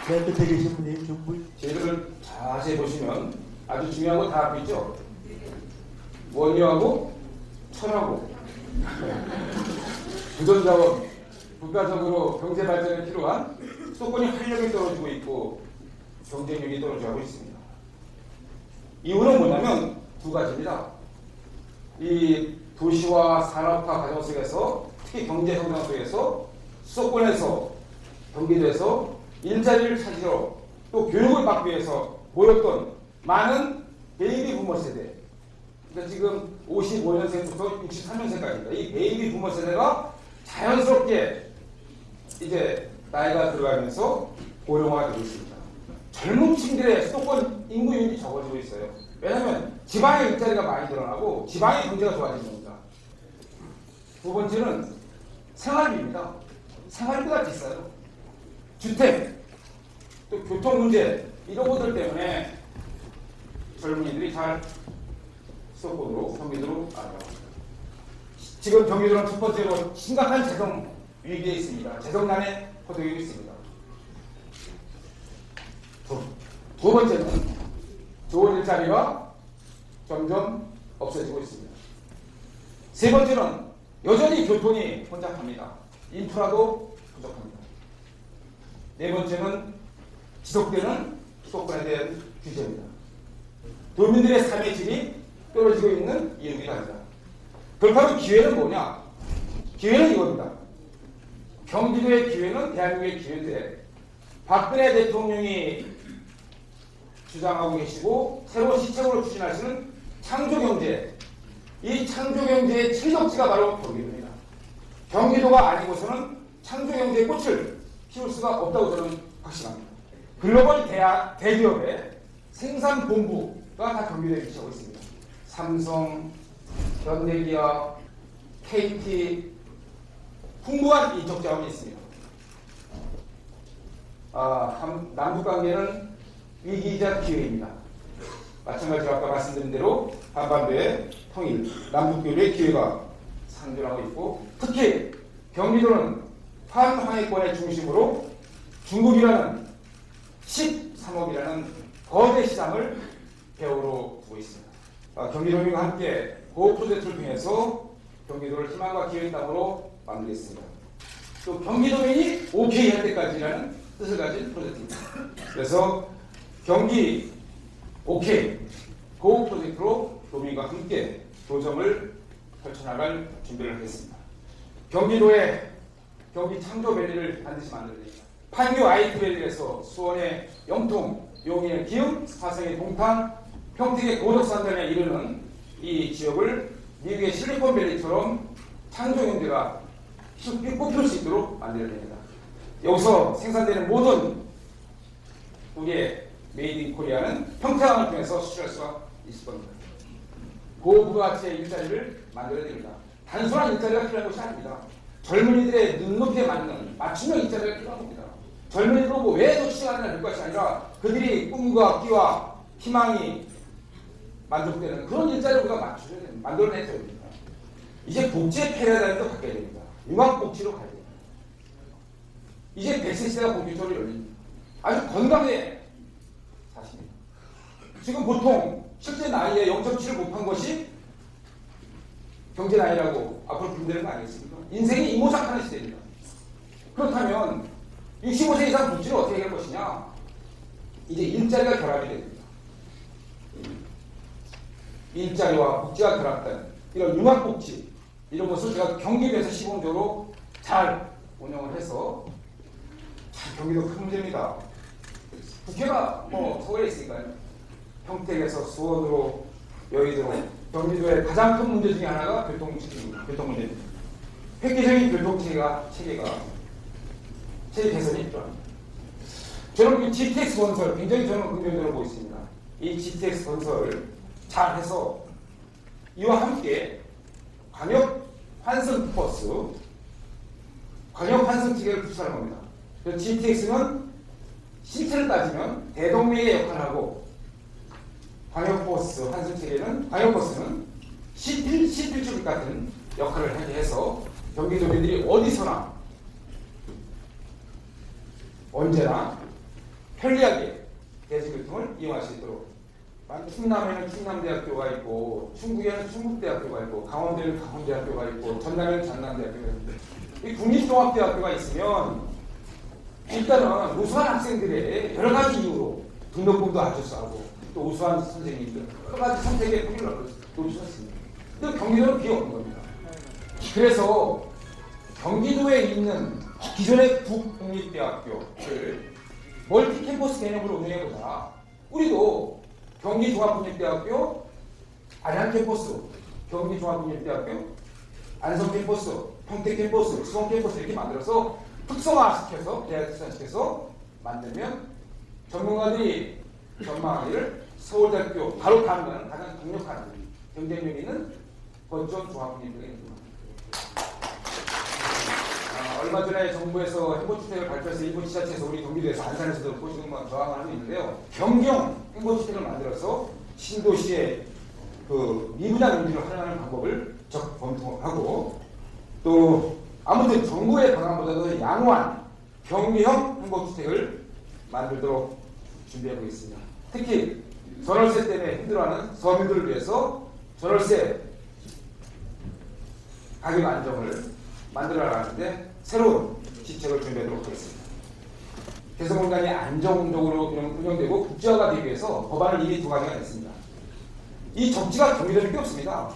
맨 끝에 계신 분이 좀 제 이름을 자세히 보시면 아주 중요한 거 다 알고 있죠? 원유하고 철하고 부전자원, 국가적으로 경제 발전에 필요한 수도권이 활력이 떨어지고 있고 경쟁력이 떨어져가고 있습니다. 이유는 뭐냐면 두 가지입니다. 이 도시화 산업화 과정 속에서 특히 경제 성장 속에서 수도권에서 경기도에서 일자리를 찾으러 또 교육을 받기 위해서 모였던 많은 베이비 부머 세대, 그러니까 지금 55년생부터 63년생까지입니다. 이 베이비 부머 세대가 자연스럽게 이제 나이가 들어가면서 고령화가 되고 있습니다. 젊은 층들의 수도권 인구율이 적어지고 있어요. 왜냐하면 지방의 일자리가 많이 늘어나고 지방의 경제가 좋아지는 겁니다. 두 번째는 생활비입니다. 생활비가 비싸요. 주택, 또 교통 문제 이런 것들 때문에 젊은이들이 잘 수도권으로 경기도로 나갑니다. 지금 경기도는 첫 번째로 심각한 재정 위기에 있습니다. 재정난에 허덕이고 있습니다. 두 번째는 좋은 일자리가 점점 없어지고 있습니다. 세 번째는 여전히 교통이 혼잡합니다. 인프라도 부족합니다. 네 번째는 지속되는 수도권에 대한 규제입니다. 도민들의 삶의 질이 떨어지고 있는 이유이기도 합니다. 그렇다면 기회는 뭐냐? 기회는 이겁니다. 경기도의 기회는 대한민국의 기회인데 박근혜 대통령이 주장하고 계시고 새로 시책으로 추진하시는 창조경제, 이 창조경제의 최적지가 바로 경기도입니다. 경기도가 아니고서는 창조경제의 꽃을 피울 수가 없다고 저는 확신합니다. 글로벌 대기업의 생산본부가 다 경기도에 위치하고 있습니다. 삼성, 현대기아, KT, 풍부한 인적 자원이 있습니다. 남북관계는 위기이자 기회입니다. 마찬가지로 아까 말씀드린 대로 한반도의 통일, 남북교류의 기회가 상존하고 있고 특히 경기도는 환항해권의 중심으로 중국이라는 13억이라는 거대 시장을 배후로 두고 있습니다. 경기도민과 함께 고호 프로젝트를 통해서 경기도를 희망과 기회의 땅으로 만들겠습니다. 또 경기도민이 오케이 할 때까지라는 뜻을 가진 프로젝트입니다. 그래서 경기 오케이 고호 프로젝트로 도민과 함께 도정을 펼쳐나갈 준비를 하겠습니다. 경기도의 경기 창조밸리를 반드시 만들어야 됩니다. 판교 IT밸리에서 수원의 영통, 용인의 기흥, 화성의 동탄, 평택의 고덕산단에 이르는 이 지역을 미국의 실리콘밸리처럼 창조경제가 쉽게 뽑힐 수 있도록 만들어야 됩니다. 여기서 생산되는 모든 우리의 메이드 인 코리아는 평택항을 통해서 수출할 수가 있을 겁니다. 고부가치의 일자리를 만들어야 됩니다. 단순한 일자리가 필요한 것이 아닙니다. 젊은이들의 눈높이에 맞는 맞춤형 일자리가 필요한 겁니다. 젊은이들 보고 왜 노출하느냐 할 것이 아니라 그들이 꿈과 끼와 희망이 만족되는 그런 일자리를 우리가 만들어내야 됩니다. 이제 복지의 패러다임도 바뀌어야 됩니다. 융합복지로 가야 됩니다. 이제 100세 시대가 공식적으로 열립니다. 아주 건강해 사십니다. 지금 보통 실제 나이에 0.7을 곱한 것이 경제 나이라고 앞으로 부른다는 거 아니겠습니까? 인생이 이모작하는 시대입니다. 그렇다면 65세 이상 복지를 어떻게 할 것이냐? 이제 일자리가 결합이 됩니다. 일자리와 복지가 결합된 이런 융합복지 이런 것을 제가 경기도에서 시범적으로 잘 운영을 해서 참 경기도 큰 문제입니다. 국회가 서울에 있으니까요. 평택에서 수원으로 여의도로 경기도의 가장 큰 문제 중에 하나가 교통 문제입니다. 획기적인 교통체계가 체계 개선이 필요합니다. 저는 이 GTX 건설 굉장히 저는 긍정적으로 보고 있습니다. 이 GTX 건설 잘해서 이와 함께 광역 환승 버스, 광역 환승 체계를 구축하는 겁니다. GTX는 실체를 따지면 대동맥의 역할을 하고 광역버스 환승 체계는 광역버스는 시필줄 같은 역할을 하게 해서 경기도민들이 어디서나 언제나 편리하게 대중교통을 이용할 수 있도록 충남에는 충남대학교가 있고 충북에는 충북대학교가 있고 강원도에는 강원대학교가 있고 전남에는 전남대학교가 있는데 이 국립종합대학교가 있으면 일단은 우수한 학생들의 여러 가지 이유로 등록금도 아주 싸고 또 우수한 선생님들 여러 가지 선택의 폭을 놓치셨습니다. 근데 경기도는 비어 없는 겁니다. 그래서 경기도에 있는 기존의 국공립대학교를 멀티 캠퍼스 개념으로 운영해보자. 우리도 경기종합국립대학교 안양 캠퍼스, 경기종합국립대학교 안성 캠퍼스, 평택 캠퍼스, 수원 캠퍼스 이렇게 만들어서 특성화시켜서 대학생시켜서 만들면 전문가들이 전망하기를 서울대학교 바로 다음은 가장 강력한 경쟁력 있는 거점 종합국립대학교입니다. 얼마 전에 정부에서 행보주택을 발표해서 일부 지자체에서 우리 경기도에서 안산에서도 보시는 저항을 하고 있는데요. 경경 행보주택을 만들어서 신도시의 그 미분양 용지를 활용하는 방법을 적 검토하고 또 아무튼 정부의 방안보다도 양호한 경비형 행보주택을 만들도록 준비해 보겠습니다. 특히 전월세 때문에 힘들어하는 서민들을 위해서 전월세 가격 안정을 만들어 나가는데 새로운 시책을 준비하도록 하겠습니다. 개성공단이 안정적으로 운영되고 국제화가 되기 위해서 법안을 이미 2가지가 냈습니다. 이 적지가 경기도밖에 없습니다.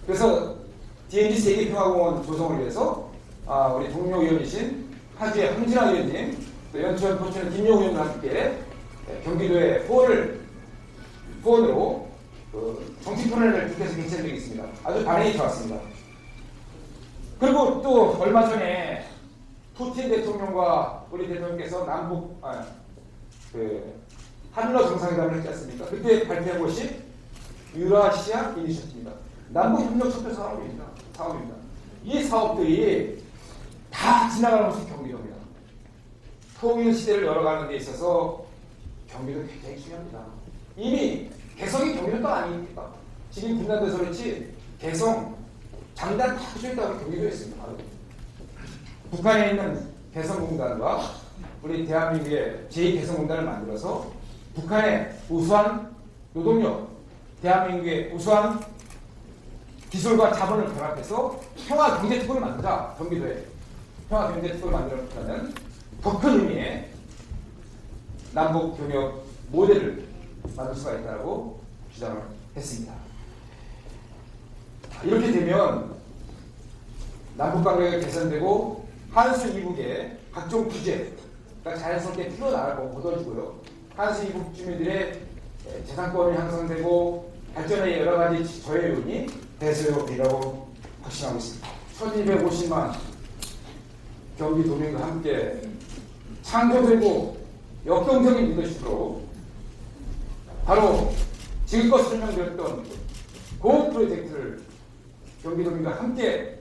그래서 DMZ 세계평화공원 조성을 위해서 우리 동료위원이신 파주의 황진아 위원님, 또 연천 포천의 김용 의원과 함께 경기도의 후원으로 정치토론회를 국회에서 개최한 적이 있습니다. 아주 반응이 좋았습니다. 그리고 또 얼마 전에 푸틴 대통령과 우리 대통령께서 남북 한러 정상회담을 했지 않습니까? 그때 발표한 것이 유라시아 이니셔티브입니다. 남북 협력 척도 사업입니다. 이 사업들이 다 지나가는 것이 경기도입니다. 통일 시대를 열어가는 데 있어서 경기도 굉장히 중요합니다. 이미 개성이 경기도도 아닙니까? 지금 분단돼서 그렇지 개성, 장단 다 붙여있다고 경기도에 있습니다. 북한에 있는 개성공단과 우리 대한민국의 제2개성공단을 만들어서 북한의 우수한 노동력, 대한민국의 우수한 기술과 자본을 결합해서 평화경제특구를 만들자. 경기도에 평화경제특구를 만들었다는 더 큰 의미의 남북경협 모델을 만들 수가 있다고 주장을 했습니다. 이렇게 되면 남북관계가 개선되고 한수 이북의 각종 규제가 자연스럽게 풀어나가고 걷어지고요. 한수 이북 주민들의 재산권이 향상되고 발전의 여러 가지 저해 요인이 대세되리라고 확신하고 있습니다. 1250만 경기도민과 함께 창조되고 역동적인 리더십으로 바로 지금껏 설명드렸던 그 프로젝트를 경기도민과 함께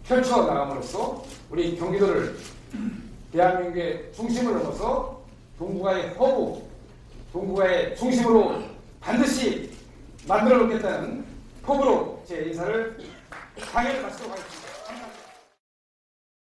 펼쳐나감으로써 우리 경기도를 대한민국의 중심을 넘어서 동북아의 허브, 동북아의 중심으로 반드시 만들어 놓겠다는 포부로 제 인사를 강연을 마치도록 하겠습니다.